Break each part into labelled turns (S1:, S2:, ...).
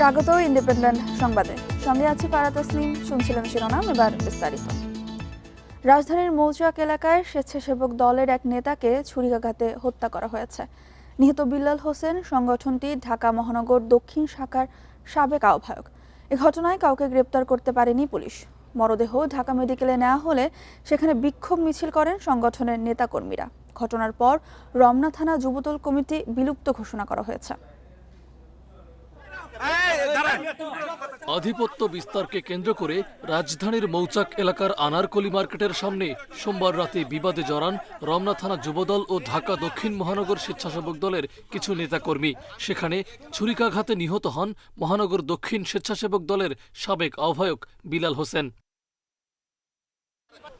S1: স্বাগত ইন্ডিপেন্ডেন্ট সংবাদে, সঙ্গে আছি ফারা তাসলিম। শুনছিলেন শিরোনাম, এবার বিস্তারিত। রাজধানীর মৌচাক এলাকায় স্বেচ্ছাসেবক দলের এক নেতাকে ছুরিকাঘাতে হত্যা করা হয়েছে। নিহত বিল্লাল হোসেন সংগঠনটি ঢাকা মহানগর দক্ষিণ শাখার সাবেক আহ্বায়ক। এ ঘটনায় কাউকে গ্রেপ্তার করতে পারেনি পুলিশ। মরদেহ ঢাকা মেডিকেলে নেওয়া হলে সেখানে বিক্ষোভ মিছিল করেন সংগঠনের নেতাকর্মীরা। ঘটনার পর রমনা থানা যুবদল কমিটি বিলুপ্ত ঘোষণা করা হয়েছে।
S2: আধিপত্য বিস্তারকে কেন্দ্র করে রাজধানীর মৌচাক এলাকার আনারকলি মার্কেটের সামনে সোমবার রাতে বিবাদে জড়ান রমনা থানা যুবদল ও ঢাকা দক্ষিণ মহানগর স্বেচ্ছাসেবক দলের কিছু নেতাকর্মী। সেখানে ছুরিকাঘাতে নিহত হন মহানগর দক্ষিণ স্বেচ্ছাসেবক দলের সাবেক আহ্বায়ক বিলাল হোসেন।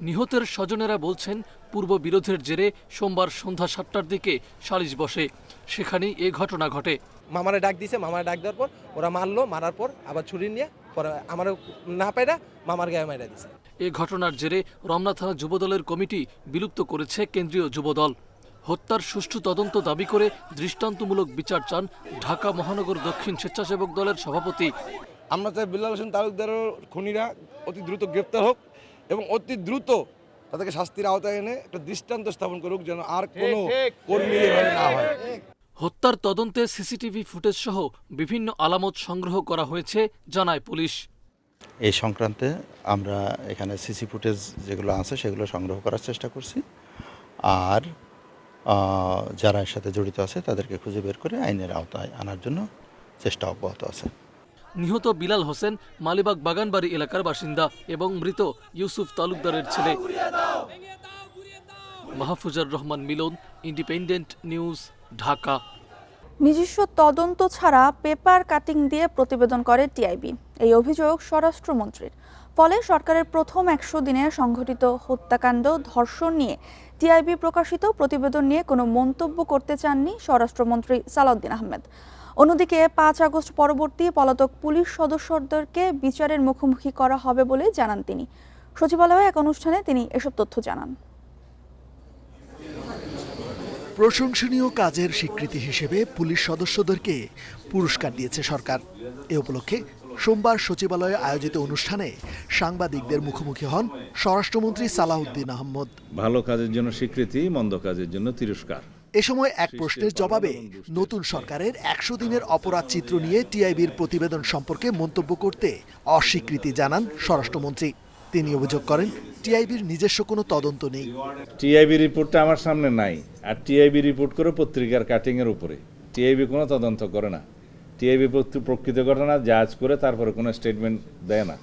S2: নিহতের স্বজনেরা বলছেন, পূর্ব বিরোধের জেরে সোমবার সন্ধ্যা 7টার দিকে সালিশ বসে, সেখানেই এ ঘটনা ঘটে।
S3: মামারে ডাক দিয়েছে, মামারে ডাক দেওয়ার পর ওরা মারলো, মারার পর আবার ছুরি নিয়ে পরে আমার না পায়রা মামার গায়ে মাইরা দিছে।
S2: এ ঘটনার জেরে রমনা থানা যুবদলের কমিটি বিলুপ্ত করেছে কেন্দ্রীয় যুবদল। হত্যার সুষ্ঠু তদন্ত দাবি করে দৃষ্টান্তমূলক বিচার চান ঢাকা মহানগর দক্ষিণ স্বেচ্ছাসেবক দলের সভাপতি।
S4: আমরা চাই বিল্লাল হোসেন তালুকদারের খুনিরা অতি দ্রুত গ্রেপ্তার হোক এবং অতি দ্রুত তাদেরকে শাস্তির আওতায় এনে একটা দৃষ্টান্ত স্থাপন করুক, যেন আর কোনো কর্মী এভাবে না হয়।
S2: হত্যার তদন্তে সিসিটিভি ফুটেজ সহ বিভিন্ন আলামত সংগ্রহ করা হয়েছে জানায় পুলিশ।
S5: এই সংক্রান্তে আমরা এখানে সিসি ফুটেজ যেগুলো আছে সেগুলো সংগ্রহ করার চেষ্টা করছি, আর যারা এর সাথে জড়িত আছে তাদেরকে খুঁজে বের করে আইনের আওতায় আনার জন্য চেষ্টা অব্যাহত আছে।
S2: নিহত বিলাল হোসেন মালিবাগ বাগানবাড়ি এলাকার বাসিন্দা এবং মৃত ইউসুফ তালুকদারের ছেলে। মাহফুজার রহমান মিলন, ইন্ডিপেন্ডেন্ট নিউজ, ঢাকা।
S1: নিজস্ব তদন্ত ছাড়া পেপার কাটিং দিয়ে প্রতিবেদন করে টিআইবি, এই অভিযোগ স্বরাষ্ট্রমন্ত্রীর। ফলে সরকারের প্রথম 100 দিনে সংঘটিত হত্যাকাণ্ড, ধর্ষণ নিয়ে টিআইবি প্রকাশিত প্রতিবেদন নিয়ে কোনো মন্তব্য করতে চাননি স্বরাষ্ট্রমন্ত্রী সালাউদ্দিন আহমেদ। অন্যদিকে 5 আগস্ট পরবর্তী পলাতক পুলিশ সদস্যদেরকে বিচারের মুখোমুখি করা হবে বলে জানান তিনি। সচিবালয়ে এক অনুষ্ঠানে তিনি এসব তথ্য জানান।
S6: প্রশংসনীয় কাজের স্বীকৃতি হিসেবে পুলিশ সদস্যদেরকে পুরস্কার দিয়েছে সরকার। এ উপলক্ষে সোমবার সচিবালয়ে আয়োজিত অনুষ্ঠানে সাংবাদিকদের মুখোমুখি হন স্বরাষ্ট্রমন্ত্রী সালাউদ্দিন আহমেদ।
S7: ভালো কাজের জন্য স্বীকৃতি, মন্দ কাজের জন্য তিরস্কার।
S6: এ সময় এক প্রশ্নের জবাবে নতুন সরকারের 100 দিনের অপরাধ চিত্র নিয়ে টিআইবির প্রতিবেদন সম্পর্কে মন্তব্য করতে অস্বীকৃতি জানান স্বরাষ্ট্রমন্ত্রী। তিনি অভিযোগ করেন, টিআইবির নিজস্ব কোনো তদন্ত নেই।
S7: টিআইবি রিপোর্টটা আমার সামনে নাই, আর টিআইবি রিপোর্ট করে পত্রিকার কাটিং এর উপরে। টিআইবি কোনো তদন্ত করে না। টিআইবি প্রকৃত ঘটনা জাজ করে তারপরে কোনো স্টেটমেন্ট দেয় না।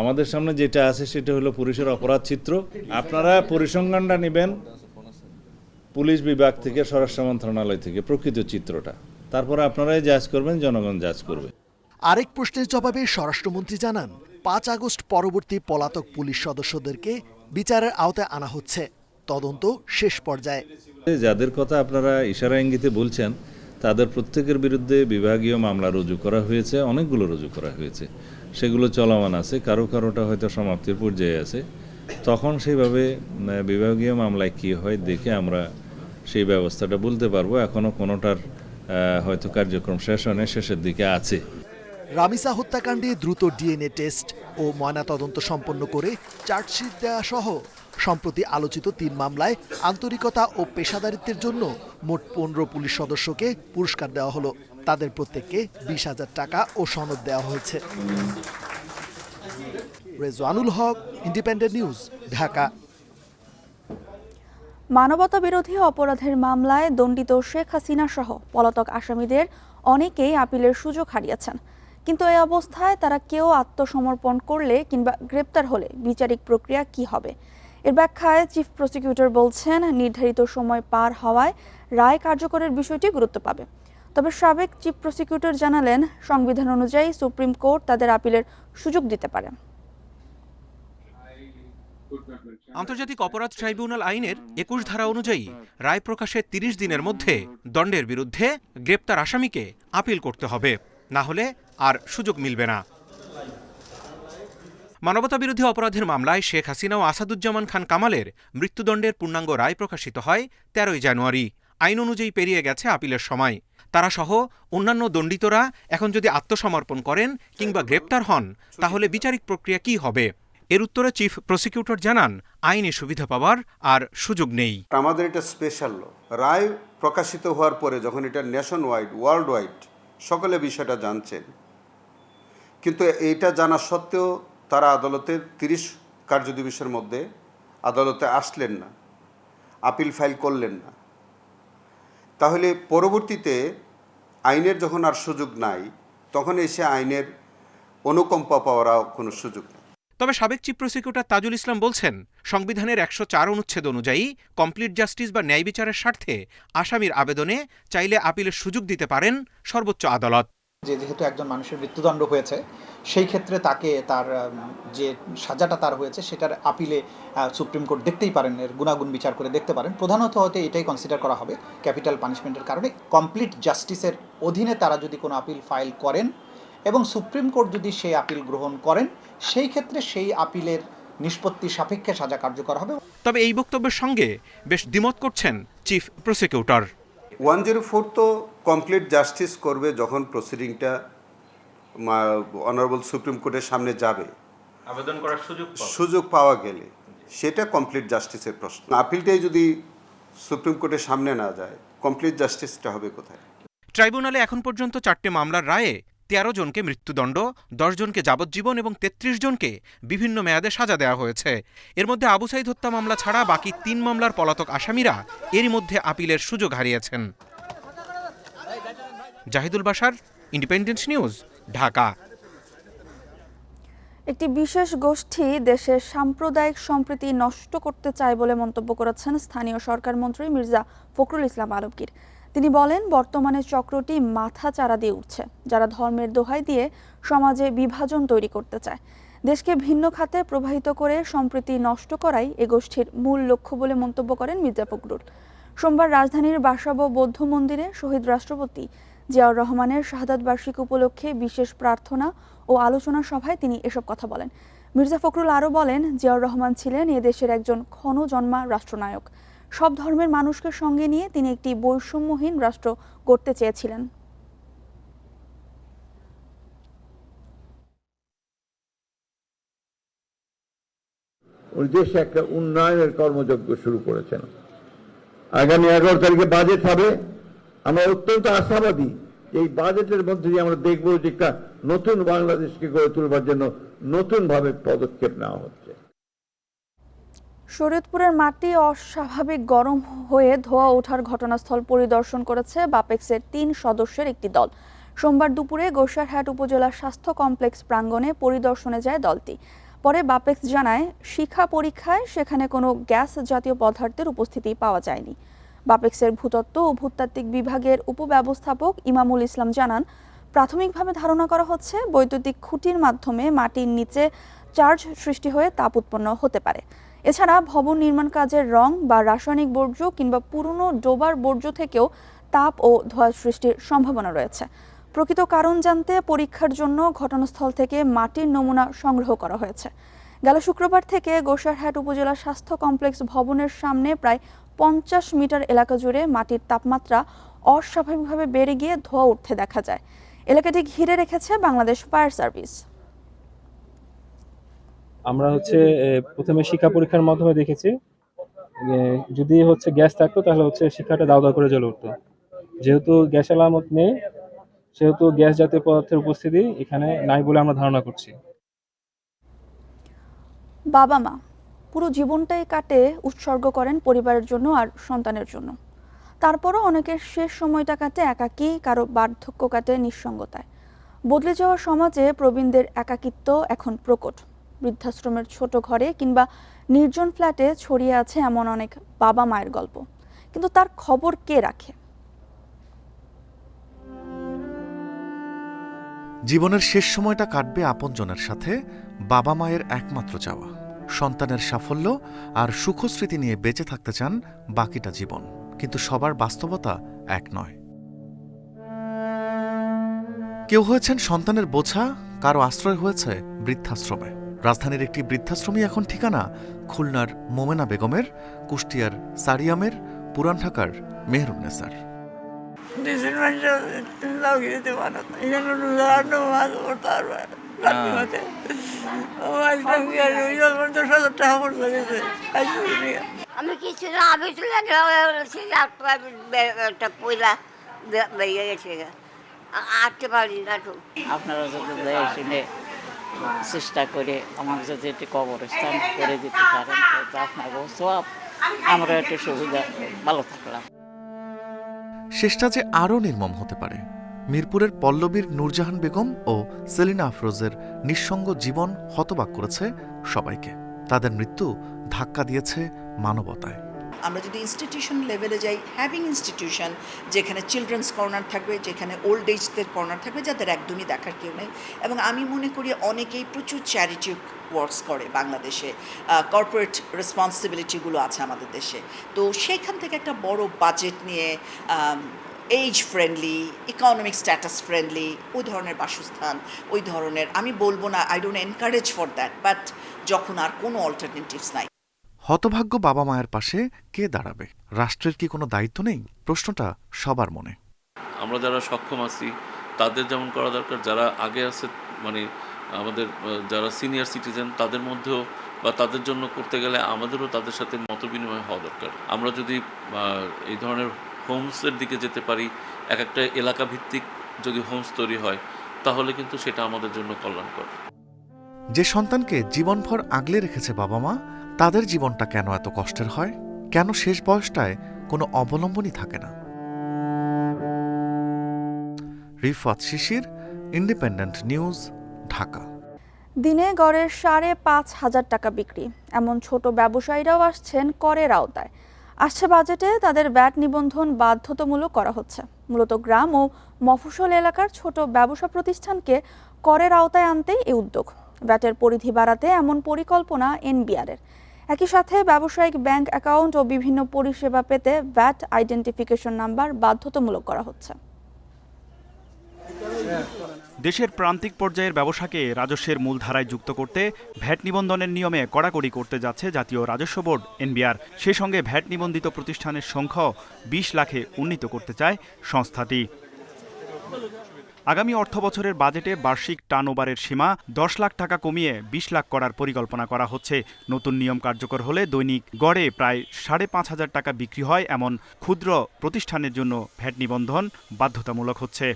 S7: আমাদের সামনে যেটা আছে সেটা হলো পুলিশের অপরাধ চিত্র। আপনারা পরিসংখ্যানটা নেবেন পুলিশ বিভাগ থেকে, স্বরাষ্ট্র মন্ত্রণালয় থেকে, প্রকৃত চিত্রটা, তারপরে আপনারাই জাজ করবেন, জনগণ জাজ করবে।
S6: আরেক প্রশ্নের জবাবে স্বরাষ্ট্রমন্ত্রী জানান, 5 আগস্ট পরবর্তী পলাতক পুলিশ সদস্যদেরকে বিচারের আওতায় আনা হচ্ছে, তদন্ত শেষ পর্যায়ে।
S7: যাদের কথা আপনারা ইশারা ইঙ্গিতে বলছেন তাদের প্রত্যেকের বিরুদ্ধে বিভাগীয় মামলা রুজু করা হয়েছে, অনেকগুলো রুজু করা হয়েছে, সেগুলো চলমান আছে, কারোটা হয়তো সমাপ্তির পর্যায়ে আছে। তখন সেইভাবে বিভাগীয় মামলায় কি হয় দেখে আমরা সেই ব্যবস্থাটা বলতে পারবো। এখনো কোনোটার হয়তো কার্যক্রম শেষ হয় না, শেষের দিকে আছে।
S6: রামিসা হত্যাকাণ্ডে দ্রুত ডিএনএ টেস্ট ও ময়নাতদন্ত সম্পন্ন করে চার্জশিট দেওয়া সহ সম্প্রতি আলোচিত 3 মামলায় আন্তরিকতা ও পেশাদারিত্বের জন্য মোট 15 পুলিশ সদস্যকে পুরস্কার দেওয়া হলো। তাদের প্রত্যেককে 20,000 টাকা ও সনদ দেওয়া হয়েছে। রেজওয়ানুল হক, ইন্ডিপেন্ডেন্ট নিউজ, ঢাকা।
S1: মানবতা বিরোধী অপরাধের মামলায় দণ্ডিত শেখ হাসিনা সহ পলাতক আসামিদের অনেকেই আপিলের সুযোগ হারিয়েছেন। কিন্তু এই অবস্থায় তারা কেউ আত্মসমর্পণ করলে কিংবা গ্রেপ্তার হলে বিচারিক প্রক্রিয়া কি হবে? এর ব্যাখ্যায় চিফ প্রসিকিউটর বলছেন, নির্ধারিত সময় পার হওয়ায় রায় কার্যকরের বিষয়টি গুরুত্ব পাবে। তবে সাবেক চিফ প্রসিকিউটর জানালেন, সংবিধান অনুযায়ী সুপ্রিম কোর্ট তাদের আপিলের সুযোগ দিতে পারে।
S8: আন্তর্জাতিক অপরাধ ট্রাইব্যুনাল আইনের 21 ধারা অনুযায়ী রায় প্রকাশের 30 দিনের মধ্যে দণ্ডের বিরুদ্ধে গ্রেপ্তার আসামিকে আপিল করতে হবে, না হলে আর সুযোগ মিলবে না। মানবতা বিরোধী অপরাধের মামলায় শেখ হাসিনা ও আসাদুজ্জামান খান কামালের মৃত্যুদণ্ডের পূর্ণাঙ্গ রায় প্রকাশিত হয় 13 জানুয়ারি। আইন অনুযায়ী পেরিয়ে গেছে আপিলের সময়। তারা সহ অন্যান্য দণ্ডিতরা এখন যদি আত্মসমর্পণ করেন কিংবা গ্রেপ্তার হন তাহলে বিচারিক প্রক্রিয়া কি হবে? এর উত্তরে চিফ প্রসিকিউটর জানান, আইনি সুবিধা পাওয়ার আর সুযোগ নেই।
S9: আমাদের এটা স্পেশাল ল। রায় প্রকাশিত হওয়ার পরে যখন এটা ন্যাশন ওয়াইড, ওয়ার্ল্ড ওয়াইড সকলে বিষয়টা জানছেন, কিন্তু এইটা জানা সত্ত্বেও তারা আদালতের 30 কার্যদিবসের মধ্যে আদালতে আসলেন না, আপিল ফাইল করলেন না। তাহলে পরবর্তীতে আইনের যখন আর সুযোগ নাই, তখন এসে আইনের অনুকম্পা পাওয়ারও কোনো সুযোগ নেই।
S8: তবে সাবেক চিফ প্রসিকিউটর তাজুল ইসলাম বলছেন, সংবিধানের 104 অনুচ্ছেদ অনুযায়ী কমপ্লিট জাস্টিস বা ন্যায় বিচারের স্বার্থে আসামির আবেদনে চাইলে আপিলের সুযোগ দিতে পারেন সর্বোচ্চ আদালত।
S10: যেহেতু একজন মানুষের মৃত্যুদণ্ড হয়েছে, সেই ক্ষেত্রে তাকে তার যে সাজাটা তার হয়েছে সেটার আপিলে সুপ্রিম কোর্ট দেখতেই পারেন, এর গুণাগুণ বিচার করে দেখতে পারেন। প্রধানত হতে এটাই কনসিডার করা হবে ক্যাপিটাল পানিশমেন্টের কারণে। কমপ্লিট জাস্টিসের অধীনে তারা যদি কোনো আপিল ফাইল করেন এবং সুপ্রিম কোর্ট যদি সেই আপিল গ্রহণ করেন, সেই ক্ষেত্রে সেই আপিলের নিষ্পত্তি সাপেক্ষে সাজা কার্যকর হবে।
S8: তবে এই বক্তব্যের সঙ্গে বেশ দ্বিমত করছেন চিফ প্রসিকিউটর।
S9: 104 তো কমপ্লিট জাস্টিস করবে যখন প্রসিডিংটা অনারেবল সুপ্রিম কোর্টের সামনে যাবে,
S8: আবেদন করার
S9: সুযোগ পাওয়া গেলে সেটা কমপ্লিট জাস্টিসের প্রশ্ন। আপিলটাই যদি সুপ্রিম কোর্টের সামনে না যায়, কমপ্লিট জাস্টিসটা হবে কোথায়?
S8: ট্রাইব্যুনালে এখন পর্যন্ত 4টে মামলার রায়ে 13 জনকে মৃত্যুদণ্ড, 10 জনকে যাবজ্জীবন এবং 33 জনকে বিভিন্ন মেয়াদে সাজা দেওয়া হয়েছে। এর মধ্যে আবু সাইদ হত্যা মামলা ছাড়া বাকি 3 মামলার পলাতক আসামিরা এরই মধ্যে আপিলের সুযোগ হারিয়েছেন। Zahidul Bashar, Independent News, Dhaka.
S1: একটি বিশেষ গোষ্ঠী দেশের সাম্প্রদায়িক সম্প্রীতি নষ্ট করতে চায় বলে মন্তব্য করেছেন স্থানীয় সরকার মন্ত্রী মির্জা ফখরুল ইসলাম আলমগীর। তিনি বলেন, বর্তমানে চক্রটি মাথা চারা দিয়ে উঠছে, যারা ধর্মের দোহাই দিয়ে সমাজে বিভাজন তৈরি করতে চায়। দেশকে ভিন্ন খাতে প্রবাহিত করে সম্প্রীতি নষ্ট করাই এ গোষ্ঠীর মূল লক্ষ্য বলে মন্তব্য করেন মির্জা ফখরুল। সোমবার রাজধানীর বাসাবো বৌদ্ধ মন্দিরে শহীদ রাষ্ট্রপতি জিয়াউর রহমানের শাহাদাত বার্ষিকী উপলক্ষে বিশেষ প্রার্থনা ও আলোচনা সভায় তিনি এসব কথা বলেন। মির্জা ফখরুল আরও বলেন, জিয়াউর রহমান ছিলেন এ দেশের একজন ক্ষণজন্মা রাষ্ট্রনায়ক। সব ধর্মের মানুষকে সঙ্গে নিয়ে তিনি একটি বৈষম্যহীন রাষ্ট্র গড়তে চেয়েছিলেন।
S11: উনি দেশে একটা উন্নয়নের কর্মযজ্ঞ শুরু করেছেন। আগামী 11 তারিখে বাজেট হবে। আমরা অত্যন্ত আশাবাদী এই বাজেটের মধ্যে দিয়ে আমরা দেখব যে একটা নতুন বাংলাদেশকে গড়ে তুলবার জন্য নতুনভাবে পদক্ষেপ নেওয়া হচ্ছে।
S1: শরীয়তপুরের মাটি অস্বাভাবিক গরম হয়ে ধোঁয়া ওঠার ঘটনাস্থল পরিদর্শন করেছে বাপেক্সের 3 সদস্যের একটি দল। সোমবার দুপুরে গোসাইরহাট উপজেলা স্বাস্থ্য কমপ্লেক্স প্রাঙ্গণে পরিদর্শনে যায় দলটি। পরে বাপেক্স জানায়, শিখা পরীক্ষায় সেখানে কোনো গ্যাস জাতীয় পদার্থের উপস্থিতি পাওয়া যায়নি। বাপেক্সের ভূতত্ত্ব ও ভূতাত্ত্বিক বিভাগের উপব্যবস্থাপক ইমামুল ইসলাম জানান, প্রাথমিকভাবে ধারণা করা হচ্ছে বৈদ্যুতিক খুঁটির মাধ্যমে মাটির নিচে চার্জ সৃষ্টি হয়ে তাপ উৎপন্ন হতে পারে। এছাড়া ভবন নির্মাণ কাজের রং বা রাসায়নিক বর্জ্য কিংবা পুরনো ডোবার বর্জ্য থেকেও তাপ ও ধোঁয়া সৃষ্টির সম্ভাবনা রয়েছে। প্রকৃত কারণ জানতে পরীক্ষার জন্য ঘটনাস্থল থেকে মাটির নমুনা সংগ্রহ করা হয়েছে। গেল শুক্রবার থেকে গোসাইরহাট উপজেলা স্বাস্থ্য কমপ্লেক্স ভবনের সামনে প্রায় 50 মিটার এলাকা জুড়ে মাটির তাপমাত্রা অস্বাভাবিকভাবে বেড়ে গিয়ে ধোঁয়া উঠতে দেখা যায়। এলাকাটি ঘিরে রেখেছে বাংলাদেশ ফায়ার সার্ভিস।
S12: আমরা প্রথমে শিক্ষা পরীক্ষার মাধ্যমে দেখেছি, যদি গ্যাস থাকতো তাহলে শিক্ষাটা দাও দাও করে জ্বলে উঠতো। যেহেতু গ্যাস আলামত নেই, সেহেতু গ্যাস জাতীয় পদার্থের উপস্থিতি এখানে নাই বলে আমরা ধারণা করছি।
S1: বাবা মা পুরো জীবনটাই কাটে উৎসর্গ করেন পরিবারের জন্য আর সন্তানের জন্য। তারপরও অনেকের শেষ সময়টা কাটে একাকী, কারো বার্ধক্য কাটে নিঃসঙ্গতায়। বদলে যাওয়া সমাজে প্রবীণদের একাকিত্ব এখন প্রকট। বৃদ্ধাশ্রমের ছোট ঘরে কিংবা নির্জন ফ্ল্যাটে ছড়িয়ে আছে এমন অনেক বাবা মায়ের গল্প, কিন্তু তার খবর কে রাখে?
S13: জীবনের শেষ সময়টা কাটবে আপনজনের সাথে, বাবা মায়ের একমাত্র চাওয়া। সন্তানের সাফল্য আর সুখস্মৃতি নিয়ে বেঁচে থাকতে চান বাকিটা জীবন, কিন্তু সবার বাস্তবতা এক নয়। কেউ হয়েছেন সন্তানের বোঝা, কারো আশ্রয় হয়েছে বৃদ্ধাশ্রমে। রাজধানীর একটি বৃদ্ধাশ্রমই এখন ঠিকানা খুলনার মোমেনা বেগমের, কুষ্টিয়ার সারিয়ামের, পুরান ঢাকার মেহরুন্নেসার।
S14: দেশের মানুষ লাগিয়ে দিতে পারো না, এখানে নামাজ পড়তে পারবে
S15: আমি কিছু না, আমি একটা পয়লা বেরিয়ে গেছে, আটতে পারি না তো।
S14: আপনারা যদি শুনে চেষ্টা করে আমার যদি একটি কবরস্থান করে দিতে পারেন তো আপনারও সব, আমরা একটু সুবিধা, ভালো থাকলাম।
S13: শেষটা যে আরও নির্মম হতে পারে। মিরপুরের পল্লবীর নূরজাহান বেগম ও সেলিনা আফরোজের নিঃসঙ্গ জীবন হতবাক করেছে সবাইকে। তাদের মৃত্যু ধাক্কা দিয়েছে মানবতায়।
S16: আমরা যদি ইনস্টিটিউশন লেভেলে যাই, হ্যাভিং ইনস্টিটিউশন যেখানে চিলড্রেন্স কর্নার থাকবে, যেখানে ওল্ড এজদের কর্নার থাকবে, যাদের একদমই দেখার কেউ নেই। এবং আমি মনে করি অনেকেই প্রচুর চ্যারিটি ওয়ার্কস করে বাংলাদেশে, কর্পোরেট রেসপন্সিবিলিটিগুলো আছে আমাদের দেশে। তো সেইখান থেকে একটা বড় বাজেট নিয়ে age friendly, economic status friendly ওই ধরনের বাসস্থান, ওই ধরনের, আমি বলবো না, I don't encourage for that, but যখন আর কোনো অল্টারনেটিভস নাই।
S13: হতভাগ্য বাবা মায়ের পাশে কে দাঁড়াবে? রাষ্ট্রের কি কোনো দায়িত্ব নেই? প্রশ্নটা সবার মনে।
S17: আমরা যারা সক্ষম আছি তাদের যেমন করা দরকার, যারা আগে আছে মানে আমাদের যারা সিনিয়র সিটিজেন তাদের মধ্যেও বা তাদের জন্য করতে গেলে আমাদেরও তাদের সাথে মতবিনিময় হওয়া দরকার। আমরা যদি এই ধরনের হোমসের দিকে যেতে পারি, এক একটা এলাকা ভিত্তিক যদি হোমস তৈরি হয় তাহলে কিন্তু সেটা আমাদের জন্য কল্যাণকর।
S13: যে সন্তানকে জীবনভর আগলে রেখেছে বাবা মা, তাদের জীবনটা কেন এত কষ্টের হয়? কেন শেষ বয়সটায় কোনো অবলম্বনই থাকে না? রিফাত শিশির, ইন্ডিপেন্ডেন্ট নিউজ, ঢাকা।
S1: দিনে গড়ের 5,500 টাকা বিক্রি, এমন ছোট ব্যবসায়ীরাও আসছেন করের আওতায়। আসছে বাজেটে তাদের ভ্যাট নিবন্ধন বাধ্যতামূলক করা হচ্ছে। মূলত গ্রাম ও মফস্বল এলাকার ছোট ব্যবসা প্রতিষ্ঠানকে করের আওতায় আনতেই এই উদ্যোগ। ভ্যাটের পরিধি বাড়াতে এমন পরিকল্পনা এনবিআরের। একই সাথে ব্যবসায়িক ব্যাংক অ্যাকাউন্ট ও বিভিন্ন পরিষেবা পেতে ভ্যাট আইডেন্টিফিকেশন নাম্বার বাধ্যতামূলক করা হচ্ছে।
S18: দেশের প্রান্তিক পর্যায়ের ব্যবসাকে রাজস্বের মূলধারায় যুক্ত করতে ভ্যাট নিবন্ধনের নিয়মে কড়াকড়ি করতে যাচ্ছে জাতীয় রাজস্ব বোর্ড এনবিআর। সেই সঙ্গে ভ্যাট নিবন্ধিত প্রতিষ্ঠানের সংখ্যাও 20 লাখে উন্নীত করতে চায় সংস্থাটি। আগামী অর্থবছরের বাজেটে বার্ষিক টার্নওভারের সীমা 10 লাখ টাকা কমিয়ে 20 লাখ করার পরিকল্পনা করা হচ্ছে। নতুন নিয়ম কার্যকর হলে দৈনিক গড়ে প্রায় 5,500 টাকা বিক্রি হয় এমন ক্ষুদ্র প্রতিষ্ঠানের জন্য ভ্যাট নিবন্ধন বাধ্যতামূলক হচ্ছে।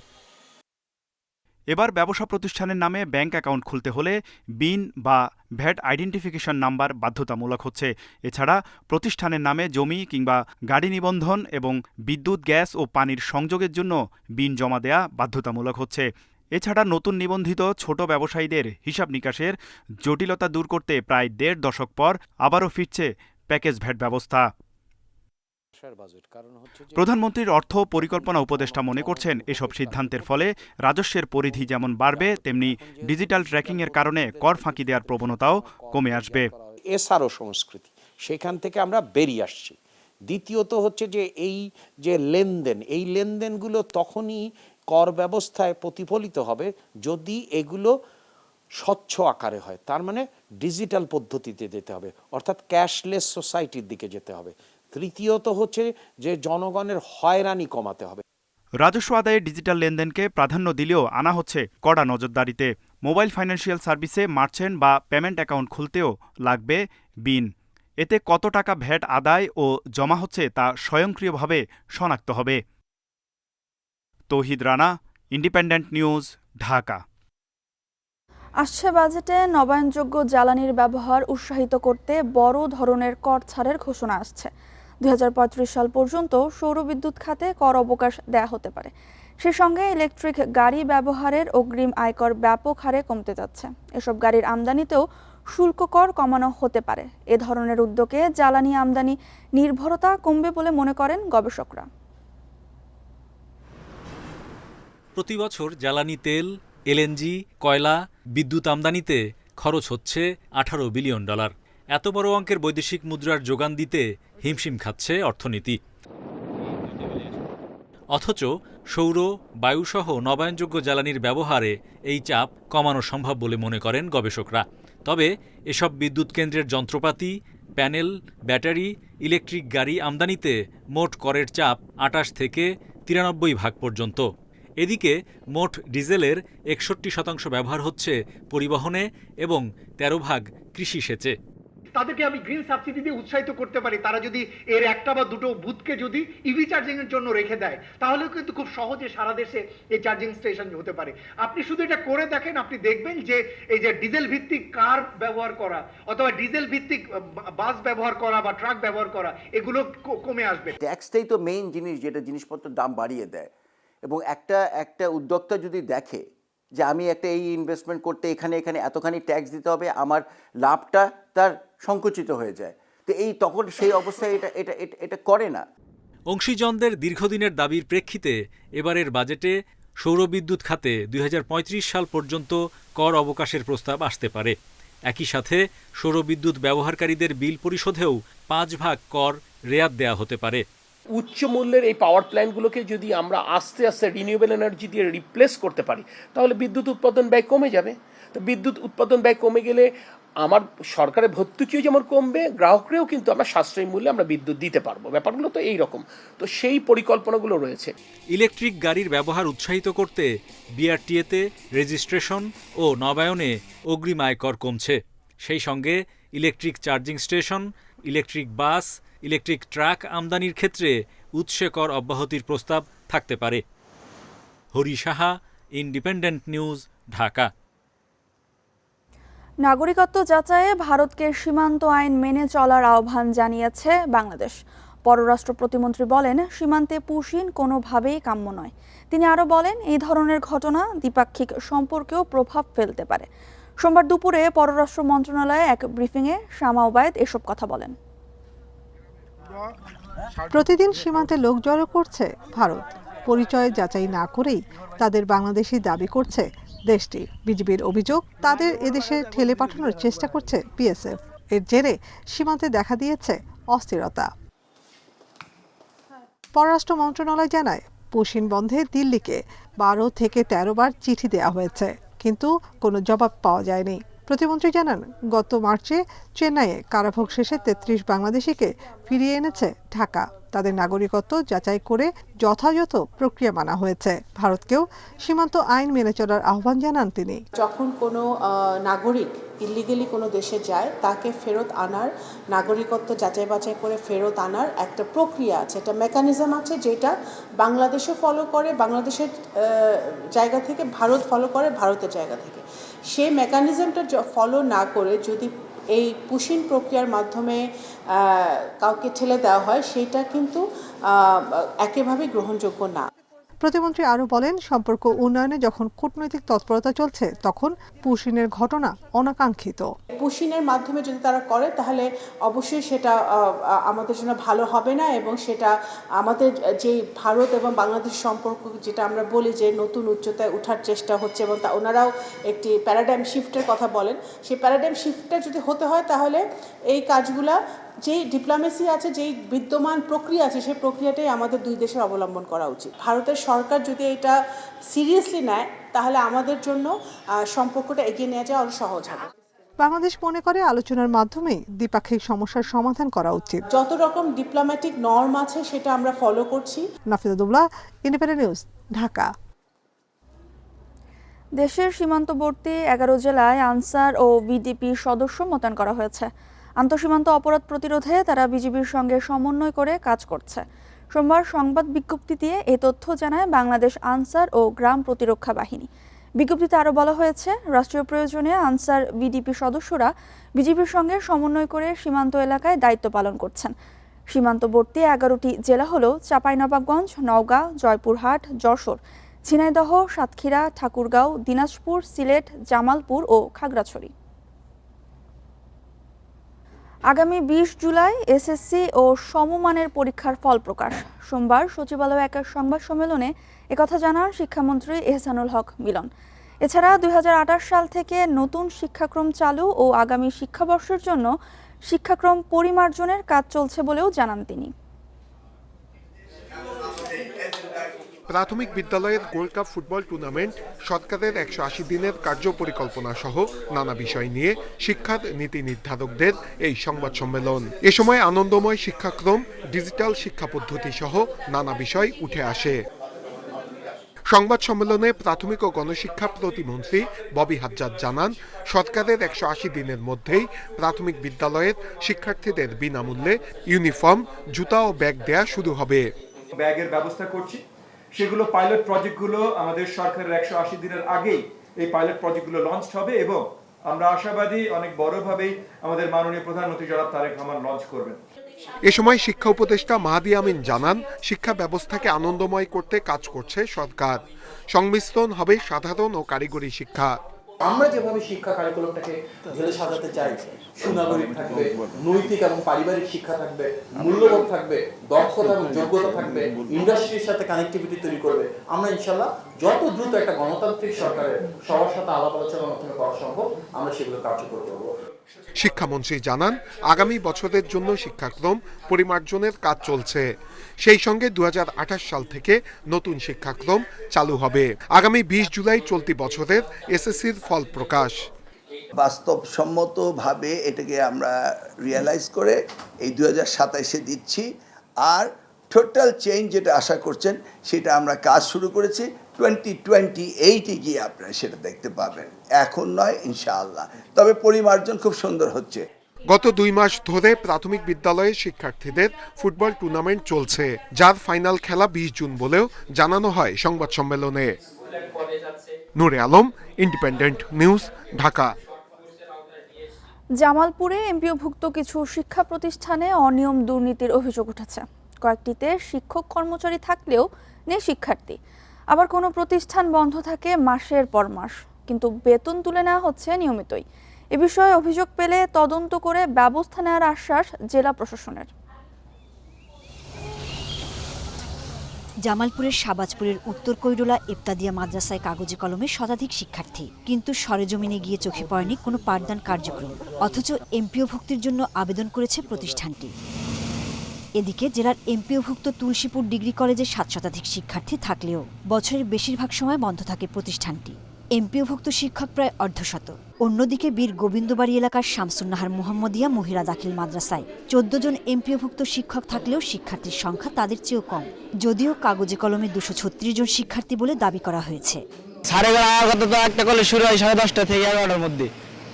S18: এবার ব্যবসা প্রতিষ্ঠানের নামে ব্যাংক অ্যাকাউন্ট খুলতে হলে বিন বা ভ্যাট আইডেন্টিফিকেশন নাম্বার বাধ্যতামূলক হচ্ছে। এছাড়া প্রতিষ্ঠানের নামে জমি কিংবা গাড়ি নিবন্ধন এবং বিদ্যুৎ, গ্যাস ও পানির সংযোগের জন্য বিন জমা দেয়া বাধ্যতামূলক হচ্ছে। এছাড়া নতুন নিবন্ধিত ছোট ব্যবসায়ীদের হিসাব নিকাশের জটিলতা দূর করতে প্রায় 1.5 দশক পর আবারও ফিরছে প্যাকেজ ভ্যাট ব্যবস্থা। প্রধানমন্ত্রীর অর্থ পরিকল্পনা উপদেষ্টা মনে করছেন এসব সিদ্ধান্তের ফলে রাজস্বের পরিধি যেমন বাড়বে, তেমনি ডিজিটাল ট্র্যাকিংয়ের কারণে কর ফাঁকি দেওয়ার প্রবণতাও কমে আসবে।
S19: এসআরও সংস্কৃতি, সেখান থেকে আমরা বেরিয়ে আসছি। দ্বিতীয়ত হচ্ছে যে এই যে লেনদেন, এই লেনদেনগুলো তখনই কর ব্যবস্থায় প্রতিফলিত হবে যদি এগুলো স্বচ্ছ আকারে হয়। তার মানে ডিজিটাল পদ্ধতিতে যেতে হবে, অর্থাৎ ক্যাশলেস সোসাইটির দিকে যেতে হবে। তৃতীয়ত হচ্ছে যে জনগণের হয়রানি কমাতে হবে।
S18: রাজস্ব আদায়ে ডিজিটাল লেনদেনকে প্রাধান্য দিলেও আনা হচ্ছে কড়া নজরদারিতে। মোবাইল ফাইন্যান্সিয়াল সার্ভিসে মার্চেন্ট বা পেমেন্ট অ্যাকাউন্ট খুলতেও লাগবে বিন। এতে কত টাকা ভ্যাট আদায় ও জমা হচ্ছে তা স্বয়ংক্রিয়ভাবে শনাক্ত হবে। তৌহিদ রানা, ইন্ডিপেন্ডেন্ট নিউজ, ঢাকা।
S1: আসছে বাজেটে নবায়নযোগ্য জ্বালানির ব্যবহার উৎসাহিত করতে বড় ধরনের কর ছাড়ের ঘোষণা আসছে। 2035 সাল পর্যন্ত সৌরবিদ্যুৎ খাতে কর অবকাশ দেয়া হতে পারে। সেই সঙ্গে ইলেকট্রিক গাড়ি ব্যবহারের অগ্রিম আয়কর ব্যাপক হারে কমতে যাচ্ছে। এসব গাড়ির আমদানিতেও শুল্ক কর কমানো হতে পারে। এ ধরনের উদ্যোগে জ্বালানি আমদানি নির্ভরতা কমবে বলে মনে করেন গবেষকরা।
S20: প্রতি বছর জ্বালানি তেল, এলএনজি, কয়লা, বিদ্যুৎ আমদানিতে খরচ হচ্ছে $18 বিলিয়ন। এত বড় অঙ্কের বৈদেশিক মুদ্রার যোগান দিতে হিমশিম খাচ্ছে অর্থনীতি। অথচ সৌর, বায়ুসহ নবায়নযোগ্য জ্বালানির ব্যবহারে এই চাপ কমানো সম্ভব বলে মনে করেন গবেষকরা। তবে এসব বিদ্যুৎ কেন্দ্রের যন্ত্রপাতি, প্যানেল, ব্যাটারি, ইলেকট্রিক গাড়ি আমদানিতে মোট করের চাপ 28 থেকে 93 পর্যন্ত। এদিকে মোট ডিজেলের 61% ব্যবহার হচ্ছে পরিবহনে এবং 13 কৃষি সেচে।
S21: তাদেরকে আমি গ্রিন সাবসিডি দিয়ে উৎসাহিত করতে পারি, তারা যদি এর একটা বা দুটো বুথকে যদি ইভি চার্জিং এর জন্য রেখে দেয়, তাহলে কিন্তু খুব সহজে সারা দেশে এই চার্জিং স্টেশন হতে পারে। আপনি শুধু এটা করে দেখেন, আপনি দেখবেন যে এই যে ডিজেল ভিত্তিক কার ব্যবহার করা অথবা ডিজেল ভিত্তিক বাস ব্যবহার করা বা ট্রাক ব্যবহার করা, এগুলো কমে আসবে।
S22: ট্যাক্সটাই তো মেইন জিনিস, যেটা জিনিসপত্রের দাম বাড়িয়ে দেয়। এবং একটা উদ্যোক্তা যদি দেখে যে আমি একটা এই ইনভেস্টমেন্ট করতে এখানে এতখানি ট্যাক্স দিতে হবে, আমার লাভটা তার সংকুচিত হয়ে যায়, তো তখন সেই অবস্থায় এটা করে না।
S20: অংশীজনদের দীর্ঘদিনের দাবির প্রেক্ষিতে এবারের বাজেটে সৌরবিদ্যুৎ খাতে 2035 সাল পর্যন্ত কর অবকাশের প্রস্তাব আসতে পারে। একই সাথে সৌরবিদ্যুৎ ব্যবহারকারীদের বিল পরিশোধেও 5 কর রেয়াত দেয়া হতে পারে।
S23: উচ্চ মূল্যের এই পাওয়ার প্ল্যান্টগুলোকে যদি আমরা আস্তে আস্তে রিনিউয়েবল এনার্জি দিয়ে রিপ্লেস করতে পারি, তাহলে বিদ্যুৎ উৎপাদন ব্যয় কমে যাবে। তো বিদ্যুৎ উৎপাদন ব্যয় কমে গেলে আমার সরকারের ভর্তুকিও যেমন কমবে, গ্রাহকরেও কিন্তু আমরা সাশ্রয়ী মূল্যে আমরা বিদ্যুৎ দিতে পারবো। ব্যাপারগুলো তো এই রকম, তো সেই পরিকল্পনাগুলো রয়েছে।
S20: ইলেকট্রিক গাড়ির ব্যবহার উৎসাহিত করতে বিআরটিএতে রেজিস্ট্রেশন ও নবায়নে অগ্রিম আয়কর কমছে। সেই সঙ্গে electric charging station, electric bus, electric truck আমদানির ক্ষেত্রে উৎসে কর অব্যাহতির প্রস্তাব থাকতে পারে। Hari Saha, independent News, Dhaka.
S1: নাগরিকত্ব যাচাইয়ে ভারতকে সীমান্ত আইন মেনে চলার আহ্বান জানিয়েছে বাংলাদেশ। পররাষ্ট্র প্রতিমন্ত্রী বলেন, সীমান্তে পুশিন কোনোভাবেই কাম্য নয়। তিনি আরও বলেন, এই ধরনের ঘটনা দ্বিপাক্ষিক সম্পর্কেও প্রভাব ফেলতে পারে। সোমবার দুপুরে পররাষ্ট্র মন্ত্রণালয়ে এক ব্রিফিংয়ে শামা ওবায়েদ এসব কথা বলেন।
S24: প্রতিদিন সীমান্তে লোক জড়ো করছে ভারত। পরিচয় যাচাই না করেই তাদের বাংলাদেশি দাবি করছে দেশটি। বিজিবির অভিযোগ, তাদের এদেশে ঠেলে পাঠানোর চেষ্টা করছে বিএসএফ। এর জেরে সীমান্তে দেখা দিয়েছে অস্থিরতা। পররাষ্ট্র মন্ত্রণালয় জানায়, পুশিন বন্ধে দিল্লিকে 12 থেকে 13 বার চিঠি দেওয়া হয়েছে, কিন্তু কোনো জবাব পাওয়া যায়নি। প্রতিমন্ত্রী জানান, গত মার্চে চেন্নাইয়ে কারাভোগ শেষে 33 বাংলাদেশিকে ফিরিয়ে এনেছে ঢাকা। তাদের নাগরিকত্ব যাচাই করে যথাযথ প্রক্রিয়া মানা হয়েছে। ভারতকেও সীমান্ত আইন মেনে চলার আহ্বান জানান তিনি।
S25: যখন কোনো নাগরিক ইলিগালি কোনো দেশে যায়, তাকে ফেরত আনার, নাগরিকত্ব যাচাই বাছাই করে ফেরত আনার একটা প্রক্রিয়া আছে, একটা মেকানিজম আছে, যেটা বাংলাদেশও ফলো করে, বাংলাদেশের জায়গা থেকে ভারত ফলো করে ভারতের জায়গা থেকে। সেই মেকানিজমটা ফলো না করে যদি এই পুশিন প্রক্রিয়ার মাধ্যমে কাউকে ঠেলে দেওয়া হয়, সেটা কিন্তু একেবারেই গ্রহণযোগ্য না।
S24: প্রতিমন্ত্রী আরও বলেন, সম্পর্ক উন্নয়নে যখন কূটনৈতিক তৎপরতা চলছে, তখন পুশিনের ঘটনা অনাকাঙ্ক্ষিত।
S25: পুশিনের মাধ্যমে যদি তারা করে, তাহলে অবশ্যই সেটা আমাদের জন্য ভালো হবে না, এবং সেটা আমাদের যে ভারত এবং বাংলাদেশ সম্পর্ক, যেটা আমরা বলি যে নতুন উচ্চতায় ওঠার চেষ্টা হচ্ছে, এবং ওনারাও একটি প্যারাডাইম শিফটের কথা বলেন, সেই প্যারাডাইম শিফটটা যদি হতে হয়, তাহলে এই কাজগুলা, যেই ডিপ্লোমেসি আছে, যেই বিদ্যমান প্রক্রিয়া আছে, সেই প্রক্রিয়াটাই আমাদের দুই দেশের অবলম্বন করা উচিত। ভারতের সরকার যদি এটা সিরিয়াসলি নেয়, তাহলে আমাদের জন্য সম্পর্কটা এগিয়ে নিয়ে যাওয়া আরও সহজ হবে।
S24: বাংলাদেশ মনে করে আলোচনার মাধ্যমে দ্বিপাক্ষিক সমস্যার সমাধান করা উচিত।
S25: যত রকম ডিপ্লোম্যাটিক নর্ম আছে, সেটা আমরা ফলো করছি।
S24: নাফিজাতুল্লাহ, ইন্ডিপেন্ডেন্ট নিউজ, ঢাকা।
S1: দেশের সীমান্তবর্তী 11 জেলায় আনসার ও ভিডিপি সদস্য মোতায়েন করা হয়েছে। আন্তঃসীমান্ত অপরাধ প্রতিরোধে তারা বিজিবির সঙ্গে সমন্বয় করে কাজ করছে। সোমবার সংবাদ বিজ্ঞপ্তি দিয়ে এই তথ্য জানায় বাংলাদেশ আনসার ও গ্রাম প্রতিরক্ষা বাহিনী। বিজ্ঞপ্তিতে আরও বলা হয়েছে, রাষ্ট্রীয় প্রয়োজনে আনসার ভিডিপি সদস্যরা বিজিবির সঙ্গে সমন্বয় করে সীমান্ত এলাকায় দায়িত্ব পালন করছেন। সীমান্তবর্তী 11টি জেলা হল চাঁপাইনবাবগঞ্জ, নওগাঁ, জয়পুরহাট, যশোর, ঝিনাইদহ, সাতক্ষীরা, ঠাকুরগাঁও, দিনাজপুর, সিলেট, জামালপুর ও খাগড়াছড়ি। আগামী 20 জুলাই এসএসসি ও সমমানের পরীক্ষার ফল প্রকাশ। সোমবার সচিবালয়ে এক সংবাদ সম্মেলনে একথা জানান শিক্ষামন্ত্রী এহসানুল হক মিলন। এছাড়া 2028 সাল থেকে নতুন শিক্ষাক্রম চালু ও আগামী শিক্ষাবর্ষের জন্য শিক্ষাক্রম পরিমার্জনের কাজ চলছে বলেও জানান তিনি।
S26: প্রাথমিক বিদ্যালয়ের গোল্ড কাপ ফুটবল টুর্নামেন্ট, সরকারের 180 দিনের কার্যপরিকল্পনা সহ নানা বিষয় নিয়ে শিক্ষার নীতি নির্ধারকদের এই সংবাদ সম্মেলন। এ সময় আনন্দময় শিক্ষাক্রম, ডিজিটাল শিক্ষা পদ্ধতি সহ নানা বিষয় উঠে আসে। সংবাদ সম্মেলনে প্রাথমিক ও গণশিক্ষা প্রতিমন্ত্রী ববি হাজ্জাজ জানান, সরকারের 180 দিনের মধ্যেই প্রাথমিক বিদ্যালয়ের শিক্ষার্থীদের বিনামূল্যে ইউনিফর্ম, জুতা ও ব্যাগ দেয়া শুরু হবে।
S2: ব্যাগের ব্যবস্থা করছি, সেগুলো পাইলট প্রজেক্টগুলো আমাদের সরকারের 180 দিনের আগেই এই পাইলট প্রজেক্টগুলো লঞ্চ হবে এবং আমরা আশাবাদী অনেক বড়ভাবেই আমাদের মাননীয় প্রধানমন্ত্রী জনাব তারেক রহমান লঞ্চ করবেন।
S26: এ সময় শিক্ষা উপদেষ্টা মাহাদি আমিন জানান, শিক্ষা ব্যবস্থাকে আনন্দময় করতে কাজ করছে সরকার। সংমিশ্রণ হবে সাধারণ ও কারিগরি শিক্ষা।
S3: আমরা যেভাবে শিক্ষা কারিকুলামটাকে ঢেলে সাজাতে চাই, সুনাগরিক থাকবে, নৈতিক এবং পারিবারিক শিক্ষা থাকবে, মূল্যবোধ থাকবে, দক্ষতা এবং যোগ্যতা থাকবে, ইন্ডাস্ট্রির সাথে কানেক্টিভিটি তৈরি করবে। আমরা ইনশাল্লাহ যত দ্রুত একটা গণতান্ত্রিক সরকারের সবার সাথে আলাপ আলোচনার মাধ্যমে করা সম্ভব, আমরা সেগুলো কার্যকর করব।
S26: শিক্ষামন্ত্রী জানান, আগামী বছরের জন্য শিক্ষাক্রম পরিমার্জনের কাজ চলছে। সেই সঙ্গে 2028 সাল থেকে নতুন শিক্ষাক্রম চালু হবে। আগামী 20 জুলাই চলতি বছরের এসএসসির ফল প্রকাশ।
S4: বাস্তবসম্মতভাবে এটাকে আমরা রিয়েলাইজ করে এই 2027-এ দিচ্ছি। আর টোটাল চেঞ্জ যেটা আশা করছেন সেটা আমরা কাজ শুরু করেছি। 2028-এ গিয়ে আপনারা সেটা দেখতে পাবেন, এখন নয় ইনশাআল্লাহ। তবে পরিমার্জন খুব সুন্দর হচ্ছে।
S26: গত 2 মাস ধরে প্রাথমিক বিদ্যালয়ের শিক্ষার্থীদের ফুটবল টুর্নামেন্ট চলছে, যার ফাইনাল খেলা 20 জুন বলেও জানানো হয় সংবাদ সম্মেলনে। নূরে আলম, ইন্ডিপেন্ডেন্ট নিউজ, ঢাকা।
S1: জামালপুরে এমপিওভুক্ত কিছু শিক্ষা প্রতিষ্ঠানে অনিয়ম দুর্নীতির অভিযোগ উঠেছে। কয়েকটিতে শিক্ষক কর্মচারী থাকলেও নেই শিক্ষার্থী। আবার কোনো প্রতিষ্ঠান বন্ধ থাকে মাসের পর মাস, কিন্তু বেতন তুলে নেওয়া হচ্ছে নিয়মিতই। এ বিষয়ে অভিযোগ পেলে তদন্ত করে ব্যবস্থা নেওয়ার আশ্বাস জেলা প্রশাসনের।
S5: জামালপুরের শাহবাজপুরের উত্তর কৈরুলা ইবতাদিয়া মাদ্রাসায় কাগজে কলমে শতাধিক শিক্ষার্থী, কিন্তু সরেজমিনে গিয়ে চোখে পড়েনি কোনো পাঠদান কার্যক্রম। অথচ এমপিওভুক্তির জন্য আবেদন করেছে প্রতিষ্ঠানটি। এদিকে জেলার এমপিওভুক্ত তুলসীপুর ডিগ্রি কলেজে 7 শতাধিক শিক্ষার্থী থাকলেও বছরের বেশিরভাগ সময় বন্ধ থাকে প্রতিষ্ঠানটি। এমপিওভুক্ত শিক্ষক প্রায় অর্ধশত। অন্যদিকে বীর গোবিন্দবাড়ি এলাকার শামসুন্নাহার মোহাম্মদিয়া মহিলা দাখিল মাদ্রাসায় 14 জন এমপিওভুক্ত শিক্ষক থাকলেও শিক্ষার্থীর সংখ্যা তাদের চেয়েও কম, যদিও কাগজে কলমে 236 জন শিক্ষার্থী বলে দাবি করা হয়েছে।
S6: 11:30 একটা কলেজ শুরু হয় 10:30 থেকে 11টার মধ্যে,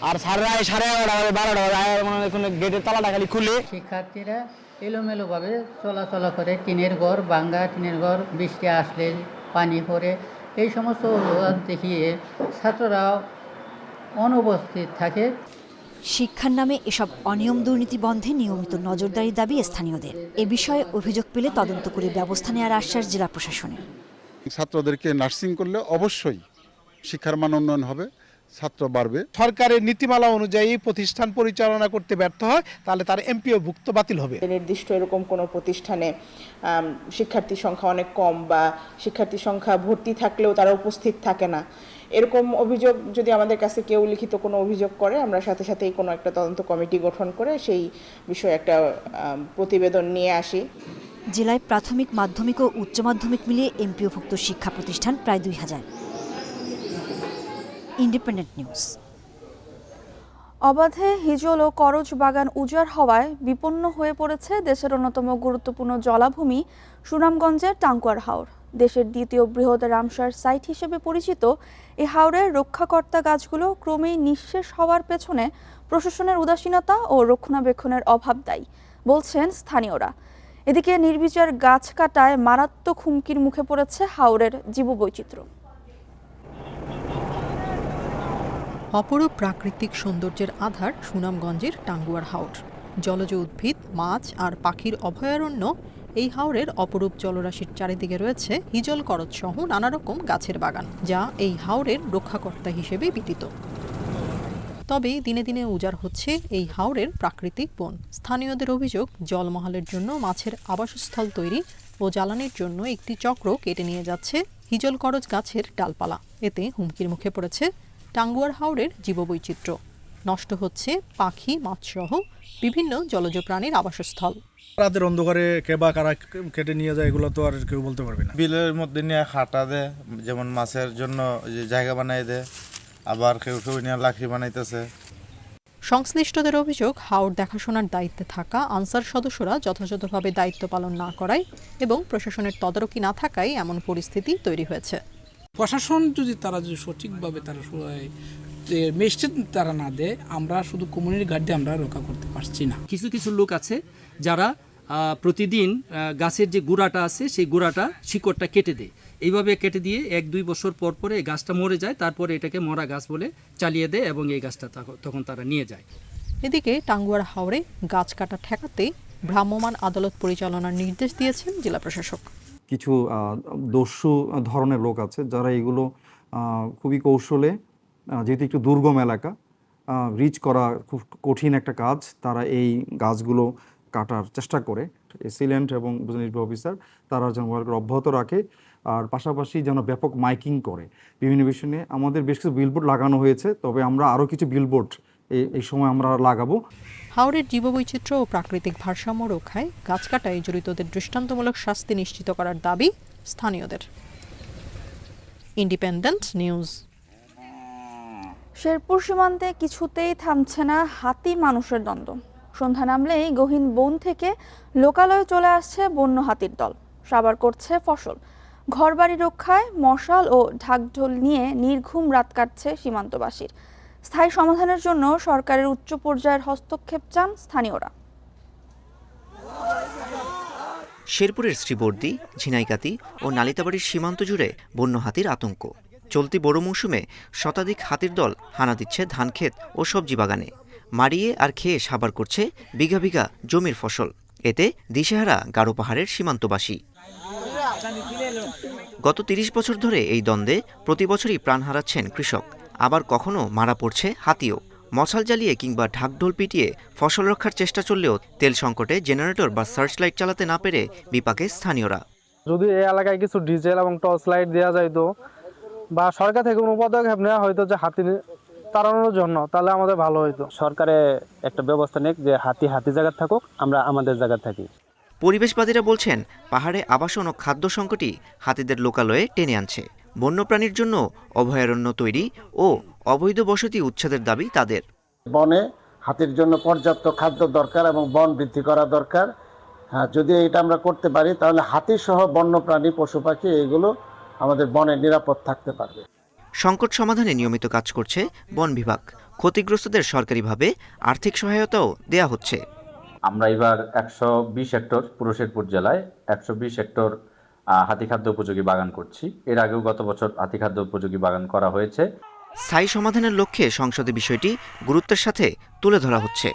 S6: আর 11:30 12টা কোনো গেটের তালাটা খালি খুলে
S7: শিক্ষার্থীরা এলোমেলোভাবে চলাচলা করে। টিনের ঘর, ভাঙ্গা টিনের ঘর, বৃষ্টি আসলে পানি পড়ে, এই সমস্ত দেখিয়ে ছাত্ররা অনুপস্থিত থাকে।
S5: শিক্ষার নামে এসব অনিয়ম দুর্নীতি বন্ধে নিয়মিত নজরদারির দাবি স্থানীয়দের। এ বিষয়ে অভিযোগ পেলে তদন্ত করে ব্যবস্থা নেওয়ার আশ্বাস জেলা প্রশাসনের।
S27: ছাত্রদেরকে নার্সিং করলে অবশ্যই শিক্ষার মান উন্নয়ন হবে, ছাত্র বাড়বে।
S28: সরকারের নীতিমালা অনুযায়ী প্রতিষ্ঠান পরিচালনা করতে ব্যর্থ হয় তাহলে তার এমপিওভুক্ত বাতিল হবে।
S29: নির্দিষ্ট এরকম কোনো প্রতিষ্ঠানে শিক্ষার্থী সংখ্যা অনেক কম বা শিক্ষার্থী সংখ্যা ভর্তি থাকলেও তারা উপস্থিত থাকে না, এরকম অভিযোগ যদি আমাদের কাছে কেউ লিখিত কোনো অভিযোগ করে, আমরা সাথে সাথেই কোনো একটা তদন্ত কমিটি গঠন করে সেই বিষয়ে একটা প্রতিবেদন নিয়ে আসি।
S5: জেলায় প্রাথমিক, মাধ্যমিক ও উচ্চ মাধ্যমিক মিলিয়ে এমপিওভুক্ত শিক্ষা প্রতিষ্ঠান প্রায় 2000। Independent news.
S1: অবাধে হিজল ও করজ বাগান উজাড় হওয়ায় বিপন্ন হয়ে পড়েছে দেশের অন্যতম গুরুত্বপূর্ণ জলাভূমি সুনামগঞ্জের টাঙ্গুয়ার হাওর। দেশের দ্বিতীয় বৃহৎ রামসার সাইট হিসেবে পরিচিত এই হাওরের রক্ষাকর্তা গাছগুলো ক্রমেই নিঃশেষ হওয়ার পেছনে প্রশাসনের উদাসীনতা ও রক্ষণাবেক্ষণের অভাব দায়ী বলছেন স্থানীয়রা। এদিকে নির্বিচার গাছ কাটায় মারাত্মক হুমকির মুখে পড়েছে হাওরের জীববৈচিত্র্য।
S30: অপরূপ প্রাকৃতিক সৌন্দর্যের আধার সুনামগঞ্জের টাঙ্গুয়ার হাওর। জলজ উদ্ভিদ, মাছ আর পাখির অভয়ারণ্য এই হাওরের অপরূপ জলরাশির চারিদিকে রয়েছে হিজল, করজ সহ নানা রকম গাছের বাগান, যা এই হাওরের রক্ষাকর্তা হিসেবে বিদিত। তবে দিনে দিনে উজাড় হচ্ছে এই হাওরের প্রাকৃতিক বন। স্থানীয়দের অভিযোগ, জলমহলের জন্য মাছের আবাসস্থল তৈরি ও জ্বালানির জন্য একটি চক্র কেটে নিয়ে যাচ্ছে হিজল, করজ গাছের ডালপালা। এতে হুমকির মুখে পড়েছে টাঙ্গুয়ার হাওরের জীববৈচিত্র্য। নষ্ট হচ্ছে পাখি, মাছসহ বিভিন্ন জলজ প্রাণীর আবাসস্থল।
S31: রাতের অন্ধকারে কেবা কারা কেটে নিয়ে যায় এগুলো তো আর কেউ বলতে পারবে না।
S32: বিলের মধ্যে নিয়ে খাটা দেয়, যেমন মাছের জন্য জায়গা বানাই দেয়, আবার কেউ কেউ নিয়ে লাকড়ি বানাইতেছে।
S30: সংশ্লিষ্টদের অভিযোগ, হাওর দেখাশোনার দায়িত্বে থাকা আনসার সদস্যরা যথাযথভাবে দায়িত্ব পালন না করায় এবং প্রশাসনের তদারকি না থাকায় এমন পরিস্থিতি তৈরি হয়েছে।
S28: প্রশাসন যদি তারা যদি সঠিকভাবে তারা মেসেজ তারা না দেয়, আমরা শুধু কমিউনিটি গার্ড দিয়ে আমরা রক্ষা করতে পারছি না।
S8: কিছু কিছু লোক আছে যারা প্রতিদিন গাছের যে গোড়াটা আছে সেই গোড়াটা শিকড়টা কেটে দেয়। এইভাবে কেটে দিয়ে 1-2 বছর পর পরে এই গাছটা মরে যায়, তারপরে এটাকে মরা গাছ বলে চালিয়ে দেয় এবং এই গাছটা তখন তারা নিয়ে যায়।
S30: এদিকে টাঙ্গুয়ার হাওরে গাছ কাটা ঠেকাতে ভ্রাম্যমাণ আদালত পরিচালনার নির্দেশ দিয়েছেন জেলা প্রশাসক।
S9: কিছু দস্যু ধরনের লোক আছে যারা এগুলো খুবই কৌশলে, যেহেতু একটু দুর্গম এলাকা, রিচ করা খুব কঠিন একটা কাজ, তারা এই গাছগুলো কাটার চেষ্টা করে। এসিলেন্ট এবং নির্বাহী অফিসার তারা যেন অব্যাহত রাখে, আর পাশাপাশি যেন ব্যাপক মাইকিং করে বিভিন্ন বিষয় নিয়ে। আমাদের বেশ কিছু বিলবোর্ড লাগানো হয়েছে, তবে আমরা আরও কিছু বিলবোর্ড এই সময় আমরা লাগাবো।
S30: হাওরের জীববৈচিত্র্য ও প্রাকৃতিক ভারসাম্য রক্ষায় গাছ কাটায় জড়িতদের দৃষ্টান্তমূলক শাস্তি নিশ্চিত করার দাবি স্থানীয়দের। Independent news.
S1: শেরপুর সীমান্তে কিছুতেই থামছে না হাতি মানুষের দ্বন্দ্ব। সন্ধ্যা নামলেই গহীন বন থেকে লোকালয়ে চলে আসছে বন্য হাতির দল, সাবার করছে ফসল। ঘরবাড়ি রক্ষায় মশাল ও ঢাকঢোল নিয়ে নির্ঘুম রাত কাটছে সীমান্তবাসীর। স্থায়ী সমাধানের জন্য সরকারের উচ্চ পর্যায়ের হস্তক্ষেপ চান স্থানীয়রা।
S10: শেরপুরের শ্রীবর্দী, ঝিনাইগাতি ও নালিতাবাড়ির সীমান্ত জুড়ে বন্য হাতির আতঙ্ক। চলতি বড় মৌসুমে শতাধিক হাতির দল হানা দিচ্ছে ধানক্ষেত ও সবজি বাগানে, মারিয়ে আর খেয়ে সাবার করছে বিঘা বিঘা জমির ফসল। এতে দিশেহারা গারো পাহাড়ের সীমান্তবাসী। গত 30 বছর ধরে এই দ্বন্দ্বে প্রতি বছরই প্রাণ হারাচ্ছেন কৃষক, আবার কখনো মারা পড়ছে হাতিও। মশাল জ্বালিয়ে কিংবা ঢাকঢোল পিটিয়ে ফসল রক্ষার চেষ্টা চললেও তেল সংকটে জেনারেটর বা সার্চ লাইট চালাতে না পেরে বিপাকে স্থানীয়রা।
S6: যদি এই এলাকায় কিছু ডিজেল এবং টর্চ লাইট দেওয়া যাইতো বা সরকার থেকে কোনো পদক্ষেপ নেওয়া হয়তো যে হাতি তাড়ানোর জন্য, তাহলে আমাদের ভালো হইতো। সরকারে একটা ব্যবস্থা নেই যে হাতি জায়গা থাকুক, আমরা আমাদের জায়গা থাকি।
S10: পরিবেশবাদীরা বলছেন পাহাড়ে আবাসন ও খাদ্য সংকটই হাতিদের লোকালয়ে টেনে আনছে। বন্যপ্রাণীর জন্য অভয়ারণ্য তৈরি ও অবৈধ বসতি উচ্ছেদের দাবি তাদের।
S11: বনে হাতির জন্য পর্যাপ্ত খাদ্য দরকার এবং বন বৃদ্ধি করা দরকার। যদি এটা আমরা করতে পারি তাহলে হাতি সহ বন্যপ্রাণী পশু পাখি এগুলো আমাদের বনে নিরাপদ থাকতে পারবে।
S10: সংকট সমাধানে নিয়মিত কাজ করছে বন বিভাগ। ক্ষতিগ্রস্তদের সরকারিভাবে আর্থিক সহায়তাও দেয়া হচ্ছে।
S12: আমরা এবার 120 হেক্টর পুরো শেরপুর জেলায় 120 হেক্টর হাতিখাদ্য উপযোগী বাগান করছি। এর আগেও গত বছর হাতিখাদ্য উপযোগী বাগান করা হয়েছে।
S10: স্থায়ী সমাধানের লক্ষ্যে সংসদে বিষয়টি গুরুত্বের সাথে তুলে ধরা হচ্ছে।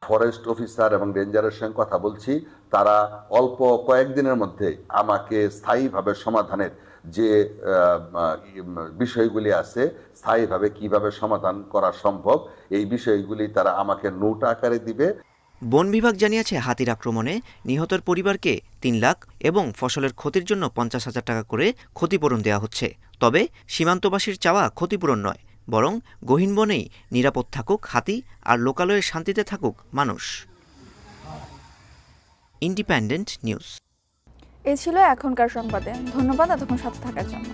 S13: ফরেস্ট অফিসার এবং রেঞ্জারের সঙ্গে কথা বলছি, তারা অল্প কয়েকদিনের মধ্যে আমাকে স্থায়ীভাবে সমাধানের যে বিষয়গুলি আছে, স্থায়ীভাবে কিভাবে সমাধান করা সম্ভব, এই বিষয়গুলি তারা আমাকে নোট আকারে দিবে।
S10: বন বিভাগ জানিয়েছে হাতির আক্রমণে নিহতের পরিবারকে 3 লাখ এবং ফসলের ক্ষতির জন্য 50,000 টাকা করে ক্ষতিপূরণ দেওয়া হচ্ছে। তবে সীমান্তবাসীর চাওয়া ক্ষতিপূরণ নয়, বরং গহীন বনেই নিরাপদ থাকুক হাতি আর লোকালয়ে শান্তিতে থাকুক মানুষ। Independent news.
S1: এই ছিল এখনকার সংবাদে। ধন্যবাদ এতক্ষণ সাথে থাকার জন্য।